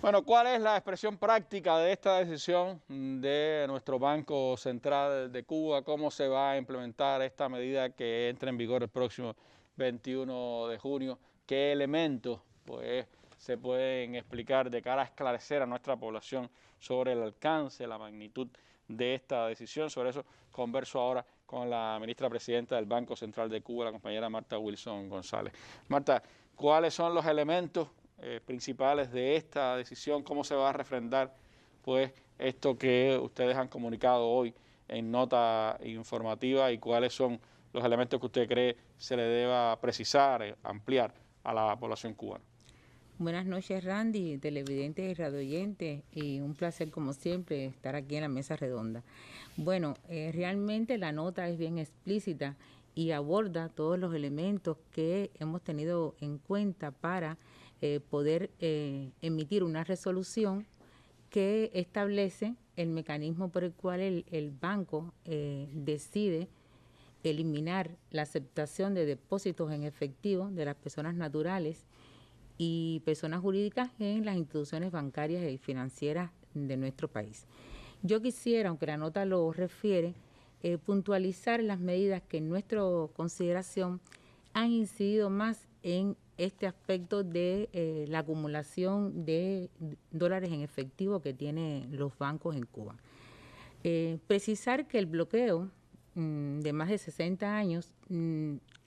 Bueno, ¿cuál es la expresión práctica de esta decisión de nuestro Banco Central de Cuba? ¿Cómo se va a implementar esta medida que entra en vigor el próximo 21 de junio? ¿Qué elementos pues, se pueden explicar de cara a esclarecer a nuestra población sobre el alcance, la magnitud de esta decisión? Sobre eso converso ahora con la ministra presidenta del Banco Central de Cuba, la compañera Marta Wilson González. Marta, ¿cuáles son los elementos principales de esta decisión? ¿Cómo se va a refrendar pues esto que ustedes han comunicado hoy en nota informativa y cuáles son los elementos que usted cree se le deba precisar, ampliar a la población cubana? Buenas noches, Randy, televidentes y radioyentes, y un placer como siempre estar aquí en la mesa redonda. Bueno, realmente la nota es bien explícita y aborda todos los elementos que hemos tenido en cuenta para poder emitir una resolución que establece el mecanismo por el cual el banco decide eliminar la aceptación de depósitos en efectivo de las personas naturales y personas jurídicas en las instituciones bancarias y financieras de nuestro país. Yo quisiera, aunque la nota lo refiere, puntualizar las medidas que en nuestra consideración han incidido más en este aspecto de la acumulación de dólares en efectivo que tienen los bancos en Cuba. Precisar que el bloqueo de más de 60 años,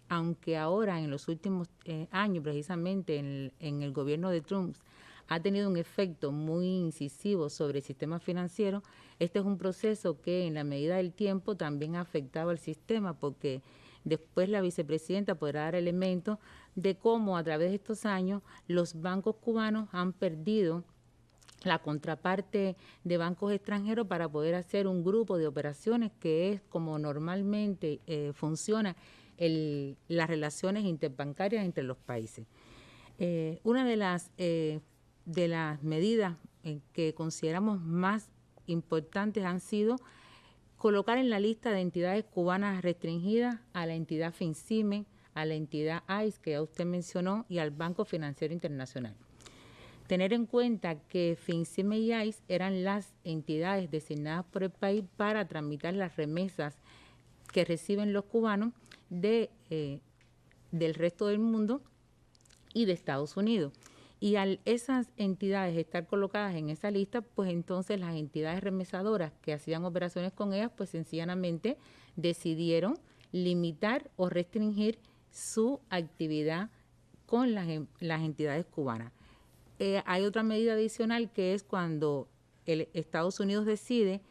aunque ahora en los últimos años, precisamente en el gobierno de Trump, ha tenido un efecto muy incisivo sobre el sistema financiero, este es un proceso que en la medida del tiempo también ha afectado al sistema, porque después la vicepresidenta podrá dar elementos de cómo a través de estos años los bancos cubanos han perdido la contraparte de bancos extranjeros para poder hacer un grupo de operaciones que es como normalmente funciona las relaciones interbancarias entre los países. Una de las medidas que consideramos más importantes han sido colocar en la lista de entidades cubanas restringidas a la entidad FINCIME, a la entidad ICE, que ya usted mencionó, y al Banco Financiero Internacional. Tener en cuenta que FINCIME y ICE eran las entidades designadas por el país para tramitar las remesas que reciben los cubanos del resto del mundo y de Estados Unidos. Y al esas entidades estar colocadas en esa lista, pues entonces las entidades remesadoras que hacían operaciones con ellas, pues sencillamente decidieron limitar o restringir su actividad con las entidades cubanas. Hay otra medida adicional que es cuando Estados Unidos decide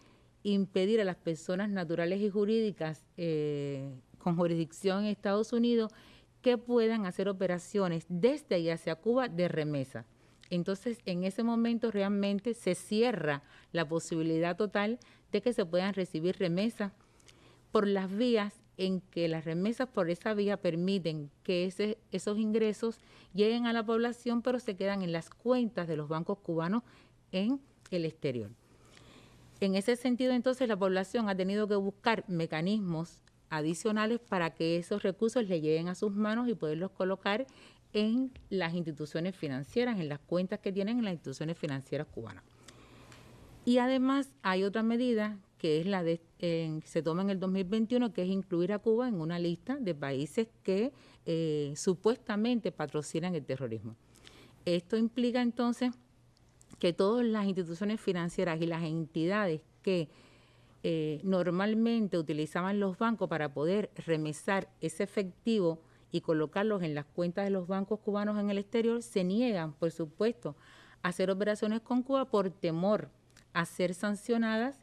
impedir a las personas naturales y jurídicas con jurisdicción en Estados Unidos que puedan hacer operaciones desde y hacia Cuba de remesa. Entonces, en ese momento realmente se cierra la posibilidad total de que se puedan recibir remesas por las vías en que las remesas por esa vía permiten que esos ingresos lleguen a la población, pero se quedan en las cuentas de los bancos cubanos en el exterior. En ese sentido, entonces, la población ha tenido que buscar mecanismos adicionales para que esos recursos le lleguen a sus manos y poderlos colocar en las instituciones financieras, en las cuentas que tienen en las instituciones financieras cubanas. Y además hay otra medida que es la de se toma en el 2021, que es incluir a Cuba en una lista de países que supuestamente patrocinan el terrorismo. Esto implica entonces que todas las instituciones financieras y las entidades que normalmente utilizaban los bancos para poder remesar ese efectivo y colocarlos en las cuentas de los bancos cubanos en el exterior, se niegan, por supuesto, a hacer operaciones con Cuba por temor a ser sancionadas,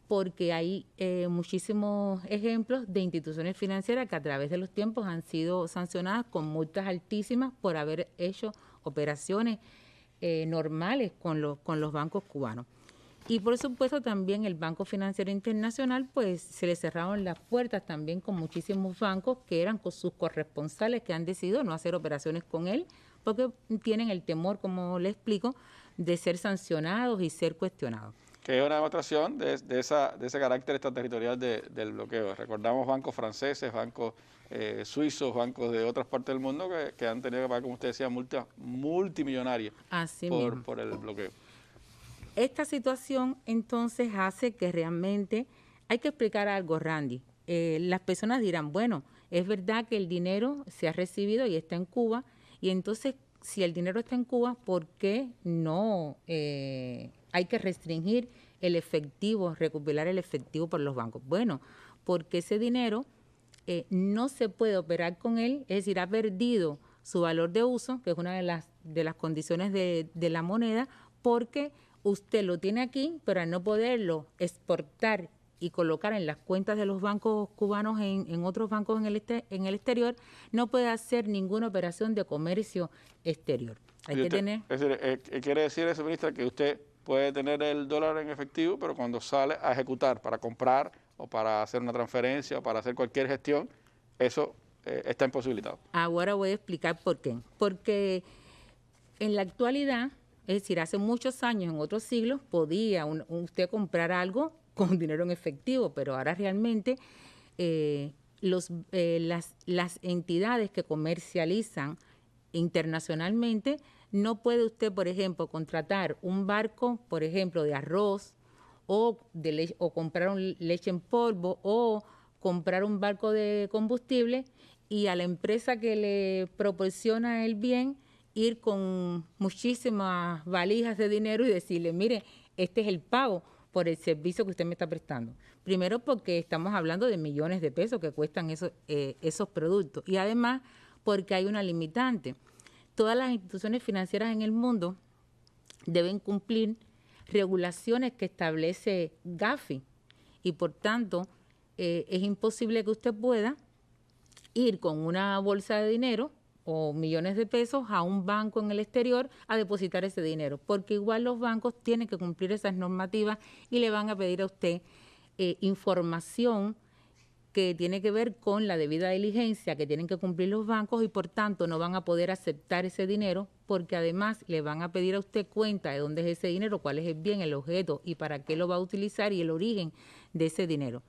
porque hay muchísimos ejemplos de instituciones financieras que a través de los tiempos han sido sancionadas con multas altísimas por haber hecho operaciones normales con los bancos cubanos. Y por supuesto también el Banco Financiero Internacional, pues se le cerraron las puertas también con muchísimos bancos que eran con sus corresponsales que han decidido no hacer operaciones con él porque tienen el temor, como le explico, de ser sancionados y ser cuestionados. Que es una demostración de ese carácter extraterritorial del bloqueo. Recordamos bancos franceses, bancos suizos, bancos de otras partes del mundo que han tenido que pagar, como usted decía, multas multimillonarias por el bloqueo. Esta situación entonces hace que realmente hay que explicar algo, Randy. Las personas dirán, bueno, es verdad que el dinero se ha recibido y está en Cuba, y entonces si el dinero está en Cuba, ¿por qué no hay que restringir el efectivo, recopilar el efectivo por los bancos? Bueno, porque ese dinero no se puede operar con él, es decir, ha perdido su valor de uso, que es una de las condiciones de la moneda, porque usted lo tiene aquí, pero al no poderlo exportar y colocar en las cuentas de los bancos cubanos en otros bancos en el exterior, no puede hacer ninguna operación de comercio exterior. ¿Quiere decir eso, ministra, que usted puede tener el dólar en efectivo, pero cuando sale a ejecutar para comprar o para hacer una transferencia o para hacer cualquier gestión, eso está imposibilitado? Ahora voy a explicar por qué. Porque en la actualidad, es decir, hace muchos años, en otros siglos, podía usted comprar algo con dinero en efectivo, pero ahora realmente las entidades que comercializan internacionalmente, no puede usted, por ejemplo, contratar un barco, por ejemplo, de arroz o comprar leche en polvo o comprar un barco de combustible y a la empresa que le proporciona el bien ir con muchísimas valijas de dinero y decirle, mire, este es el pago por el servicio que usted me está prestando. Primero porque estamos hablando de millones de pesos que cuestan esos productos y además porque hay una limitante. Todas las instituciones financieras en el mundo deben cumplir regulaciones que establece Gafi y por tanto es imposible que usted pueda ir con una bolsa de dinero o millones de pesos a un banco en el exterior a depositar ese dinero, porque igual los bancos tienen que cumplir esas normativas y le van a pedir a usted información que tiene que ver con la debida diligencia que tienen que cumplir los bancos y por tanto no van a poder aceptar ese dinero porque además le van a pedir a usted cuenta de dónde es ese dinero, cuál es el bien, el objeto y para qué lo va a utilizar y el origen de ese dinero.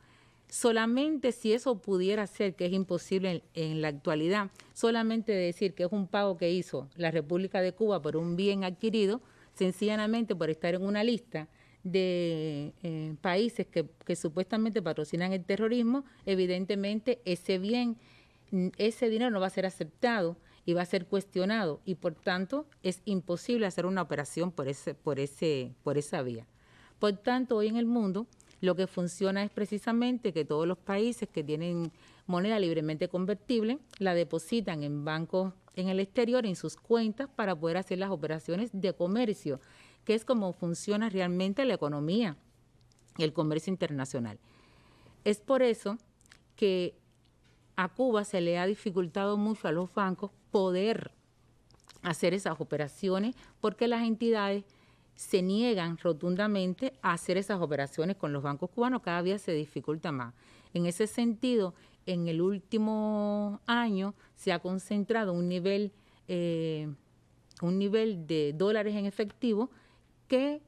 Solamente si eso pudiera ser, que es imposible en la actualidad, solamente decir que es un pago que hizo la República de Cuba por un bien adquirido, sencillamente por estar en una lista de países que supuestamente patrocinan el terrorismo, evidentemente ese dinero no va a ser aceptado y va a ser cuestionado y por tanto es imposible hacer una operación por esa vía. Por tanto, hoy en el mundo lo que funciona es precisamente que todos los países que tienen moneda libremente convertible la depositan en bancos en el exterior, en sus cuentas, para poder hacer las operaciones de comercio, que es como funciona realmente la economía y el comercio internacional. Es por eso que a Cuba se le ha dificultado mucho a los bancos poder hacer esas operaciones porque las entidades se niegan rotundamente a hacer esas operaciones con los bancos cubanos, cada día se dificulta más. En ese sentido, en el último año se ha concentrado un nivel de dólares en efectivo que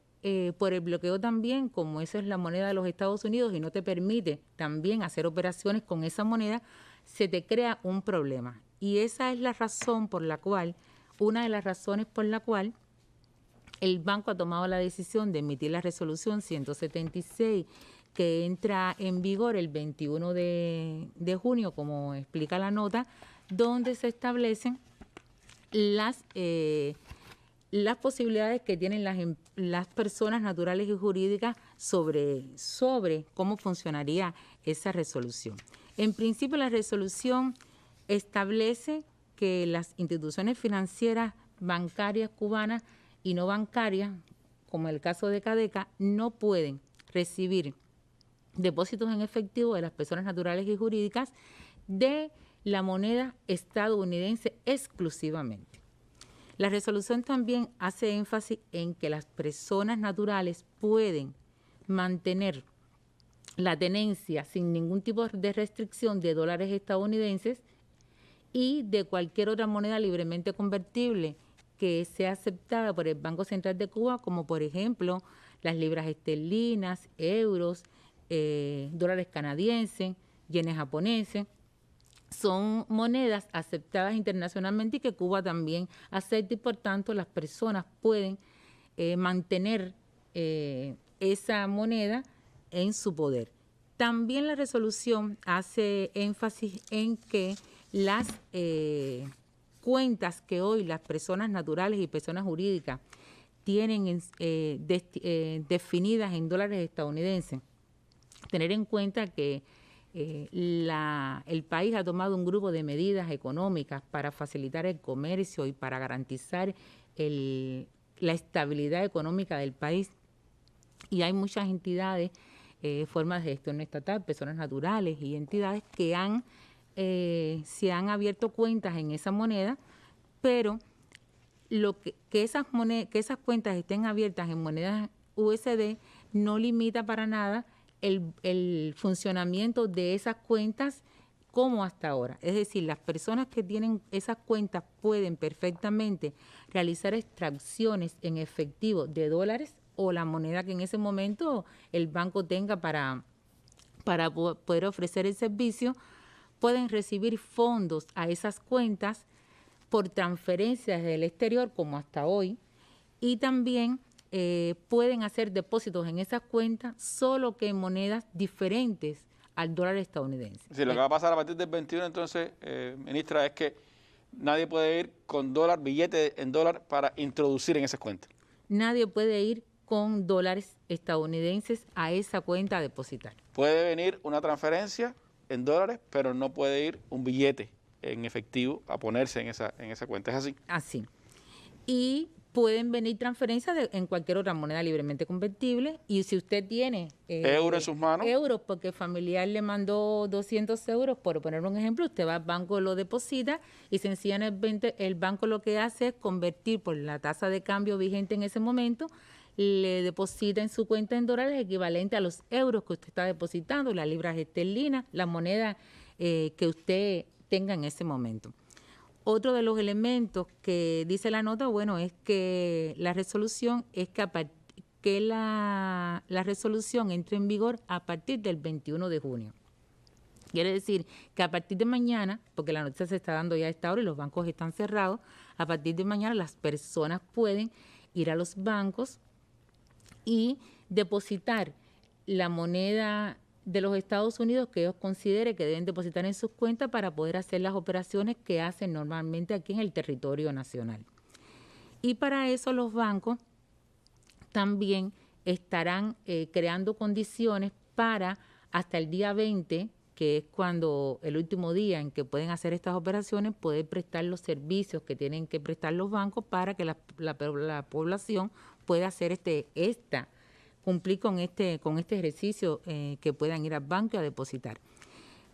por el bloqueo también, como esa es la moneda de los Estados Unidos y no te permite también hacer operaciones con esa moneda, se te crea un problema. Y esa es la razón por la cual, una de las razones por la cual el banco ha tomado la decisión de emitir la resolución 176 que entra en vigor el 21 de junio, como explica la nota, donde se establecen las posibilidades que tienen las personas naturales y jurídicas sobre cómo funcionaría esa resolución. En principio, la resolución establece que las instituciones financieras bancarias cubanas y no bancarias, como el caso de Cadeca, no pueden recibir depósitos en efectivo de las personas naturales y jurídicas de la moneda estadounidense exclusivamente. La resolución también hace énfasis en que las personas naturales pueden mantener la tenencia sin ningún tipo de restricción de dólares estadounidenses y de cualquier otra moneda libremente convertible que sea aceptada por el Banco Central de Cuba, como por ejemplo las libras esterlinas, euros, dólares canadienses, yenes japoneses, son monedas aceptadas internacionalmente y que Cuba también acepta y por tanto las personas pueden mantener esa moneda en su poder. También la resolución hace énfasis en que las cuentas que hoy las personas naturales y personas jurídicas tienen definidas en dólares estadounidenses, tener en cuenta que el país ha tomado un grupo de medidas económicas para facilitar el comercio y para garantizar la estabilidad económica del país. Y hay muchas entidades, formas de gestión estatal, personas naturales y entidades que se han abierto cuentas en esa moneda, pero que esas cuentas estén abiertas en monedas USD no limita para nada el funcionamiento de esas cuentas como hasta ahora. Es decir, las personas que tienen esas cuentas pueden perfectamente realizar extracciones en efectivo de dólares o la moneda que en ese momento el banco tenga para poder ofrecer el servicio. Pueden recibir fondos a esas cuentas por transferencias del exterior, como hasta hoy, y también pueden hacer depósitos en esas cuentas, solo que en monedas diferentes al dólar estadounidense. Sí, lo que va a pasar a partir del 21, entonces, ministra, es que nadie puede ir con billete en dólar para introducir en esas cuentas. Nadie puede ir con dólares estadounidenses a esa cuenta a depositar. Puede venir una transferencia en dólares, pero no puede ir un billete en efectivo a ponerse en esa cuenta. ¿Es así? Así. Y pueden venir transferencias en cualquier otra moneda libremente convertible. Y si usted tiene euros en sus manos, euros porque familiar le mandó 200 euros, por poner un ejemplo, usted va al banco, lo deposita y sencillamente el banco lo que hace es convertir por la tasa de cambio vigente en ese momento, le deposita en su cuenta en dólares equivalente a los euros que usted está depositando, las libras esterlinas, la moneda que usted tenga en ese momento. Otro de los elementos que dice la nota, bueno, es que la resolución es que la resolución entre en vigor a partir del 21 de junio. Quiere decir que a partir de mañana, porque la noticia se está dando ya a esta hora y los bancos están cerrados, a partir de mañana las personas pueden ir a los bancos y depositar la moneda de los Estados Unidos que ellos consideren que deben depositar en sus cuentas para poder hacer las operaciones que hacen normalmente aquí en el territorio nacional. Y para eso los bancos también estarán creando condiciones para hasta el día 20, que es cuando el último día en que pueden hacer estas operaciones, poder prestar los servicios que tienen que prestar los bancos para que la población pueda hacer cumplir con este ejercicio que puedan ir al banco a depositar.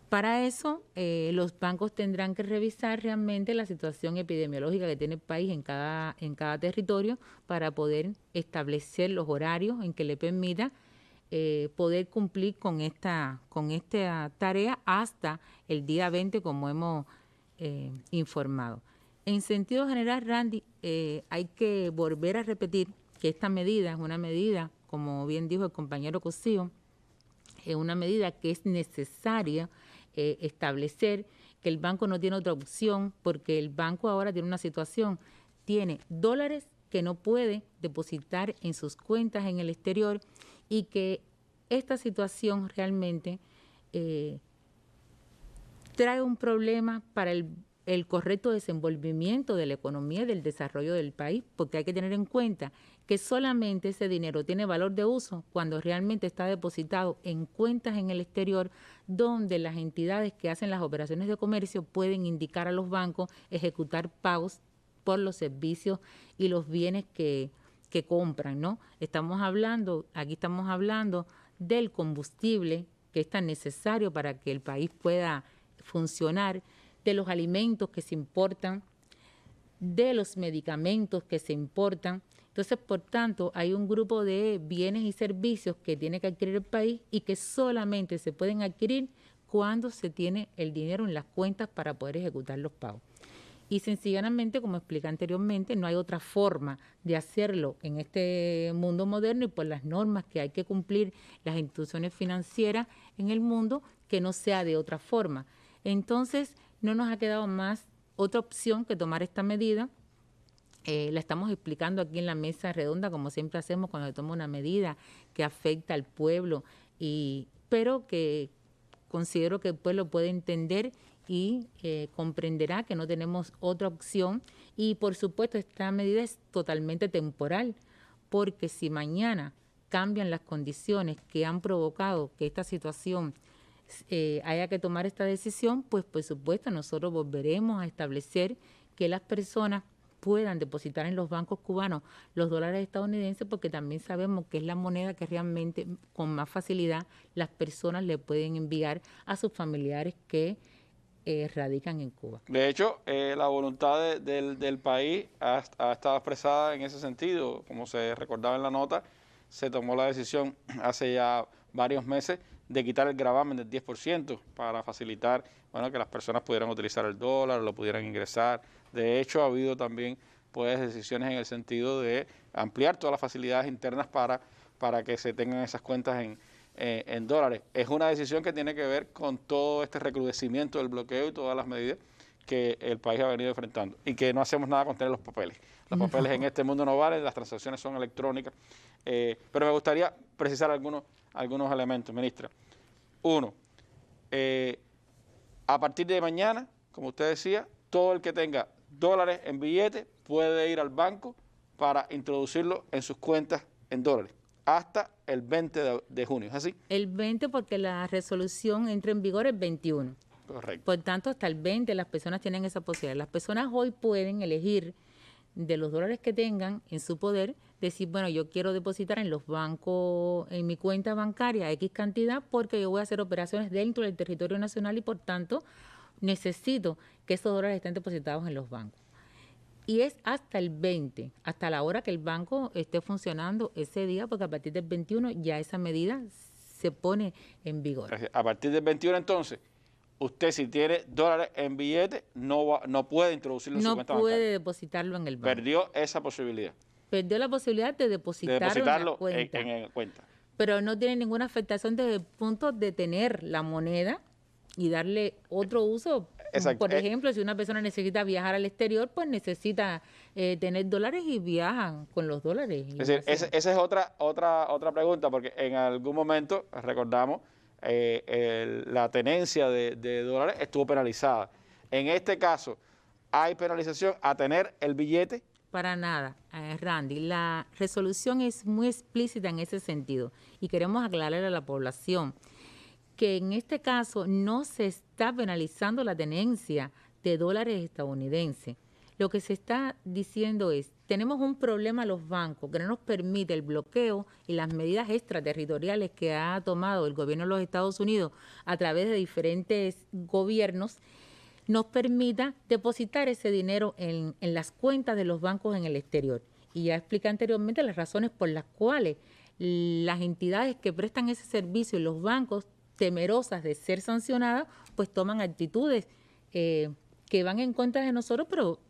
Para eso, los bancos tendrán que revisar realmente la situación epidemiológica que tiene el país en cada territorio para poder establecer los horarios en que le permita poder cumplir con esta tarea hasta el día 20, como hemos informado. En sentido general, Randy, hay que volver a repetir que esta medida es una medida, como bien dijo el compañero Cosío, es una medida que es necesaria establecer, que el banco no tiene otra opción, porque el banco ahora tiene una situación, tiene dólares que no puede depositar en sus cuentas en el exterior y que esta situación realmente trae un problema para el correcto desenvolvimiento de la economía y del desarrollo del país, porque hay que tener en cuenta que solamente ese dinero tiene valor de uso cuando realmente está depositado en cuentas en el exterior, donde las entidades que hacen las operaciones de comercio pueden indicar a los bancos ejecutar pagos por los servicios y los bienes que compran, ¿no? Aquí estamos hablando del combustible que es tan necesario para que el país pueda funcionar, de los alimentos que se importan, de los medicamentos que se importan. Entonces, por tanto, hay un grupo de bienes y servicios que tiene que adquirir el país y que solamente se pueden adquirir cuando se tiene el dinero en las cuentas para poder ejecutar los pagos. Y sencillamente, como expliqué anteriormente, no hay otra forma de hacerlo en este mundo moderno y por las normas que hay que cumplir las instituciones financieras en el mundo, que no sea de otra forma. Entonces, no nos ha quedado más otra opción que tomar esta medida. La estamos explicando aquí en la mesa redonda, como siempre hacemos cuando se toma una medida que afecta al pueblo, pero que considero que el pueblo puede entender y comprenderá que no tenemos otra opción. Y por supuesto esta medida es totalmente temporal, porque si mañana cambian las condiciones que han provocado que esta situación haya que tomar esta decisión, pues por supuesto nosotros volveremos a establecer que las personas puedan depositar en los bancos cubanos los dólares estadounidenses, porque también sabemos que es la moneda que realmente con más facilidad las personas le pueden enviar a sus familiares que radican en Cuba. De hecho, la voluntad del país ha estado expresada en ese sentido. Como se recordaba en la nota, se tomó la decisión hace ya varios meses de quitar el gravamen del 10% para facilitar, bueno, que las personas pudieran utilizar el dólar, lo pudieran ingresar. De hecho, ha habido también pues decisiones en el sentido de ampliar todas las facilidades internas para que se tengan esas cuentas en dólares. Es una decisión que tiene que ver con todo este recrudecimiento del bloqueo y todas las medidas que el país ha venido enfrentando, y que no hacemos nada con tener los papeles. Los papeles en este mundo no valen, las transacciones son electrónicas, pero me gustaría precisar algunos elementos, ministra. Uno, a partir de mañana, como usted decía, todo el que tenga dólares en billetes puede ir al banco para introducirlo en sus cuentas en dólares hasta el 20 de junio, ¿es así? El 20, porque la resolución entra en vigor el 21. Correcto. Por tanto, hasta el 20 las personas tienen esa posibilidad. Las personas hoy pueden elegir de los dólares que tengan en su poder, decir, bueno, yo quiero depositar en los bancos, en mi cuenta bancaria X cantidad, porque yo voy a hacer operaciones dentro del territorio nacional y por tanto necesito que esos dólares estén depositados en los bancos. Y es hasta el 20, hasta la hora que el banco esté funcionando ese día, porque a partir del 21 ya esa medida se pone en vigor. A partir del 21 entonces, usted si tiene dólares en billetes no puede introducirlo en su cuenta bancaria. No puede depositarlo en el banco. Perdió esa posibilidad. Perdió la posibilidad de depositarlo en la cuenta. Pero no tiene ninguna afectación desde el punto de tener la moneda y darle otro uso. Exacto. Por ejemplo, si una persona necesita viajar al exterior, pues necesita tener dólares y viajan con los dólares. Es decir, esa es otra pregunta, porque en algún momento, recordamos, la tenencia de dólares estuvo penalizada. En este caso, ¿hay penalización a tener el billete? Para nada, Randy. La resolución es muy explícita en ese sentido y queremos aclararle a la población que en este caso no se está penalizando la tenencia de dólares estadounidenses. Lo que se está diciendo es, tenemos un problema a los bancos que no nos permite el bloqueo y las medidas extraterritoriales que ha tomado el gobierno de los Estados Unidos a través de diferentes gobiernos, nos permita depositar ese dinero en las cuentas de los bancos en el exterior. Y ya expliqué anteriormente las razones por las cuales las entidades que prestan ese servicio y los bancos, temerosas de ser sancionadas, pues toman actitudes que van en contra de nosotros, pero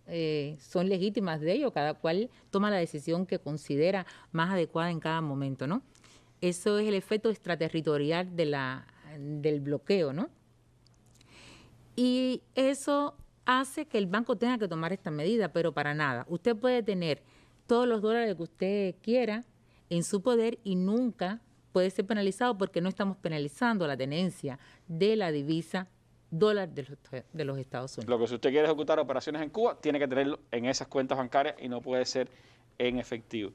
son legítimas de ellos. Cada cual toma la decisión que considera más adecuada en cada momento, ¿no? Eso es el efecto extraterritorial del bloqueo, ¿no? Y eso hace que el banco tenga que tomar esta medida, pero para nada. Usted puede tener todos los dólares que usted quiera en su poder y nunca puede ser penalizado, porque no estamos penalizando la tenencia de la divisa dólar de los Estados Unidos. Lo que si usted quiere ejecutar operaciones en Cuba, tiene que tenerlo en esas cuentas bancarias y no puede ser en efectivo.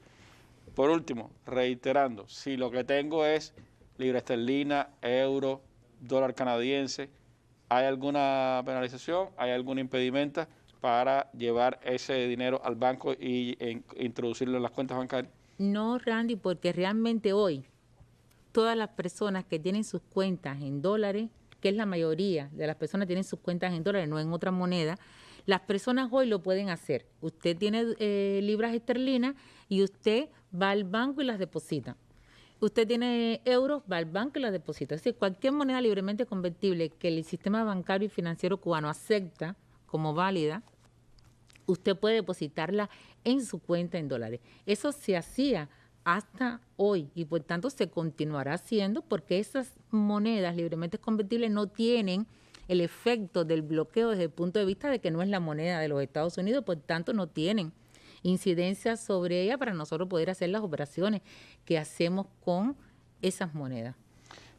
Por último, reiterando, si lo que tengo es libra esterlina, euro, dólar canadiense, ¿hay alguna penalización? ¿Hay algún impedimento para llevar ese dinero al banco y introducirlo en las cuentas bancarias? No, Randy, porque realmente hoy todas las personas que tienen sus cuentas en dólares, que es la mayoría de las personas tienen sus cuentas en dólares, no en otra moneda, las personas hoy lo pueden hacer. Usted tiene libras esterlinas y usted va al banco y las deposita. Usted tiene euros, va al banco y las deposita. Es decir, cualquier moneda libremente convertible que el sistema bancario y financiero cubano acepta como válida, usted puede depositarla en su cuenta en dólares. Eso se hacía hasta hoy y por tanto se continuará haciendo, porque esas monedas libremente convertibles no tienen el efecto del bloqueo desde el punto de vista de que no es la moneda de los Estados Unidos, por tanto no tienen incidencia sobre ella para nosotros poder hacer las operaciones que hacemos con esas monedas.